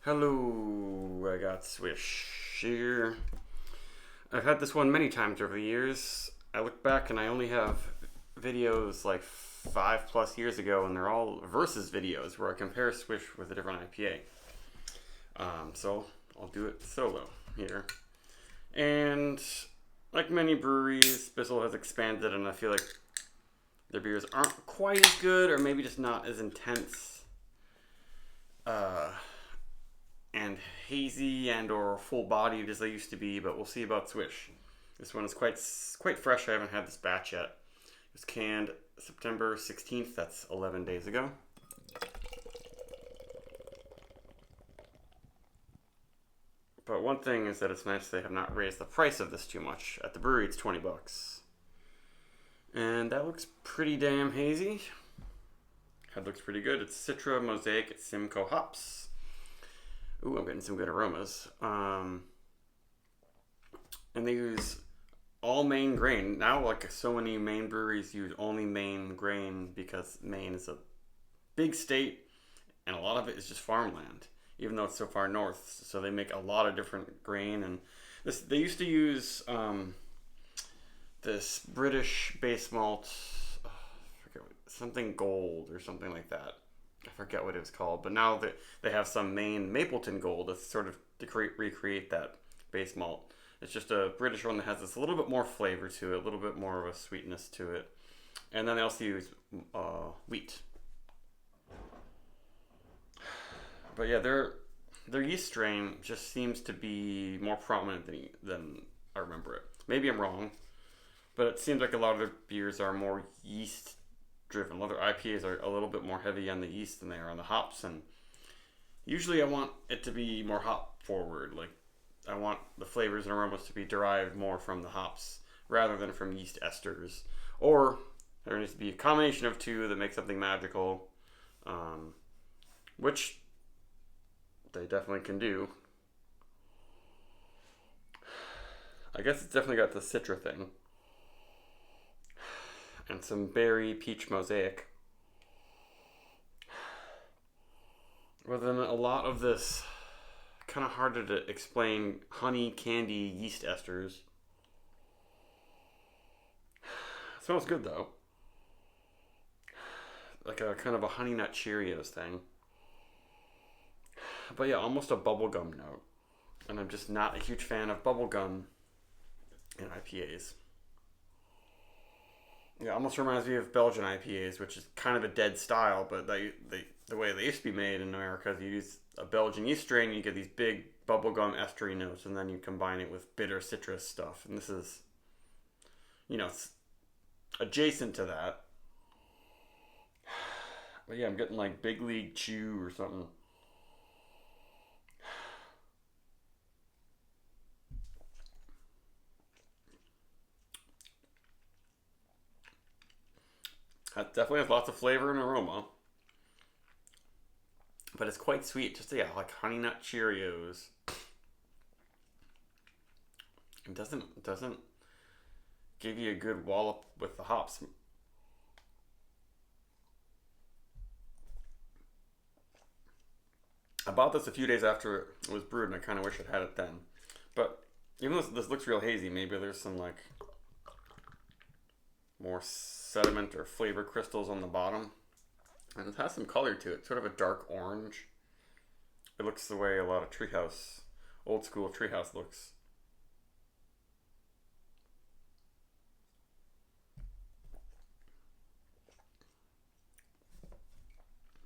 Hello, I got Swish here. I've had this one many times over the years. I look back and I only have videos like 5+ years ago, and they're all versus videos where I compare Swish with a different IPA. So I'll do it solo here. And like many breweries, Bissell has expanded, and I feel like their beers aren't quite as good, or maybe just not as intense. And hazy and or full bodied as they used to be, but we'll see about Swish. This one is quite fresh. I haven't had this batch yet. It was canned September 16th. That's 11 days ago. But one thing is that it's nice they have not raised the price of this too much. At the brewery, it's $20. And that looks pretty damn hazy. Head looks pretty good. It's Citra, Mosaic, it's Simcoe hops. Ooh, I'm getting some good aromas. And they use all Maine grain. Now, like so many Maine breweries use only Maine grain because Maine is a big state and a lot of it is just farmland, even though it's so far north. So they make a lot of different grain. And they used to use this British base malt, something gold or something like that. I forget what it was called, but now they have some Maine Mapleton Gold that's sort of to recreate that base malt. It's just a British one that has this a little bit more flavor to it, a little bit more of a sweetness to it. And then they also use wheat. But yeah, their yeast strain just seems to be more prominent than I remember it. Maybe I'm wrong, but it seems like a lot of their beers are more yeast driven. A lot of IPAs are a little bit more heavy on the yeast than they are on the hops, and usually I want it to be more hop forward. Like I want the flavors and aromas to be derived more from the hops rather than from yeast esters. Or there needs to be a combination of two that makes something magical, which they definitely can do. I guess it's definitely got the Citra thing. And some berry peach mosaic. But then a lot of this kind of harder to explain honey candy yeast esters. It smells good though. Like a kind of a honey nut Cheerios thing. But yeah, almost a bubblegum note. And I'm just not a huge fan of bubblegum in IPAs. Yeah, almost reminds me of Belgian IPAs, which is kind of a dead style, but the way they used to be made in America is you use a Belgian yeast strain, and you get these big bubblegum estery notes, and then you combine it with bitter citrus stuff. And this is, it's adjacent to that. But yeah, I'm getting like Big League Chew or something. That definitely has lots of flavor and aroma. But it's quite sweet. Just, yeah, like Honey Nut Cheerios. It doesn't give you a good wallop with the hops. I bought this a few days after it was brewed, and I kind of wish I'd had it then. But even though this looks real hazy, maybe there's some like more sediment or flavor crystals on the bottom. And it has some color to it, sort of a dark orange. It looks the way a lot of treehouse, old school treehouse looks.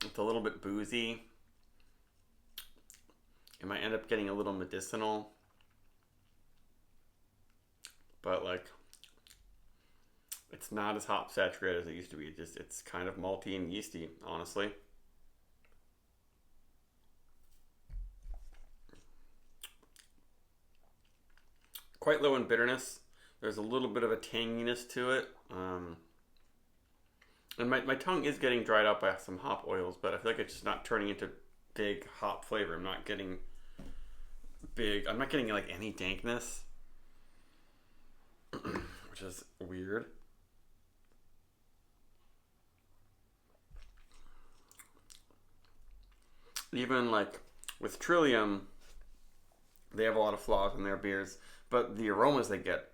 It's a little bit boozy. It might end up getting a little medicinal. But like, it's not as hop saturated as it used to be. It's kind of malty and yeasty, honestly. Quite low in bitterness. There's a little bit of a tanginess to it. And my tongue is getting dried out by some hop oils, but I feel like it's just not turning into big hop flavor. I'm not getting like any dankness, which is weird. Even like with Trillium, they have a lot of flaws in their beers, but the aromas they get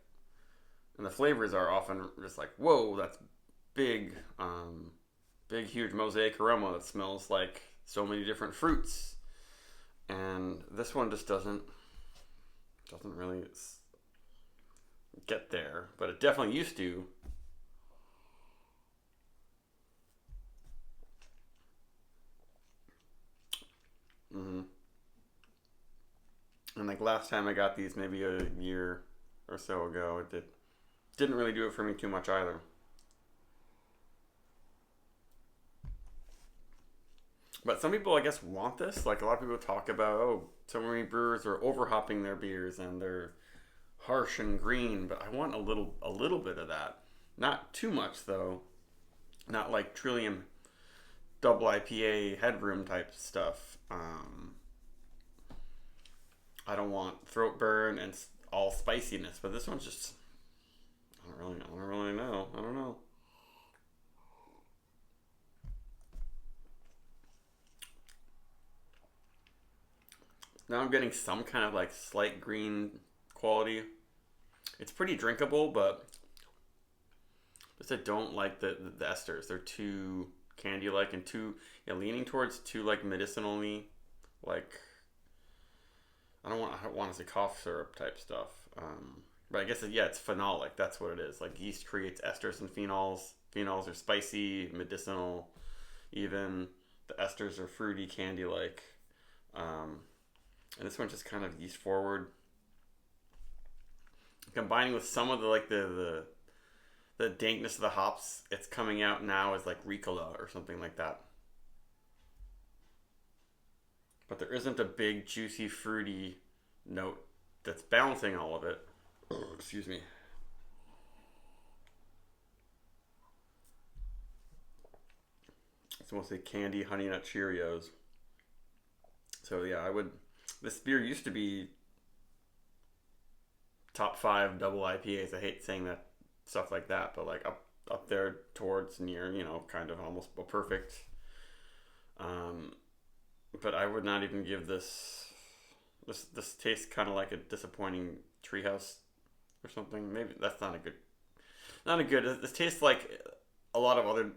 and the flavors are often just like, whoa, that's big, big, huge mosaic aroma that smells like so many different fruits. And this one just doesn't really get there, but it definitely used to. Mm-hmm. And like last time I got these, maybe a year or so ago, didn't really do it for me too much either. But some people, I guess, want this. Like a lot of people talk about, oh, so many brewers are overhopping their beers and they're harsh and green. But I want a little bit of that. Not too much though. Not like Trillium double IPA headroom type stuff. I don't want throat burn and all spiciness. But this one's just, I don't really know. I don't know. Now I'm getting some kind of like slight green quality. It's pretty drinkable, but just I don't like the esters. They're too candy-like and too leaning towards too like medicinally, like I don't want to say cough syrup type stuff. But I guess it's phenolic. That's what it is. Like yeast creates esters and phenols. Phenols are spicy, medicinal. Even the esters are fruity, candy-like. And this one's just kind of yeast forward. Combining with some of the dankness of the hops, it's coming out now as like Ricola or something like that. But there isn't a big, juicy, fruity note that's balancing all of it. Oh, excuse me. It's mostly candy, honey nut Cheerios. So yeah, this beer used to be top 5 double IPAs. I hate saying that stuff like that, but like up there towards near, kind of almost a perfect. But I would not even give this tastes kind of like a disappointing Treehouse or something. Maybe that's not a good. This tastes like a lot of other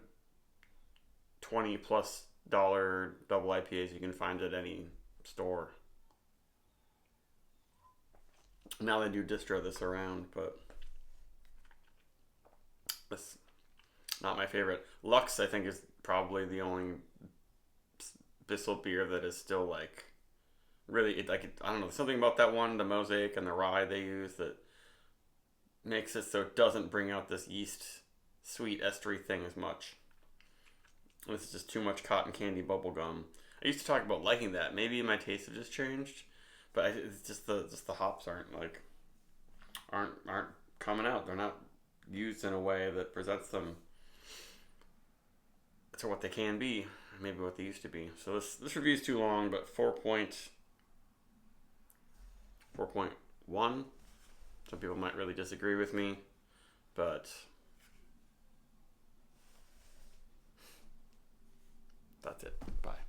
$20+ double IPAs you can find at any store. Now they do distro this around, but this not my favorite. Lux, I think, is probably the only Bissell beer that is still like really I don't know, something about that one, the mosaic and the rye they use that makes it so it doesn't bring out this yeast sweet estery thing as much. This is just too much cotton candy bubble gum. I used to talk about liking that. Maybe my taste have just changed, but it's just the hops aren't coming out. They're not used in a way that presents them to what they can be, maybe what they used to be. So this review is too long, but 4.1. Some people might really disagree with me, but that's it. Bye.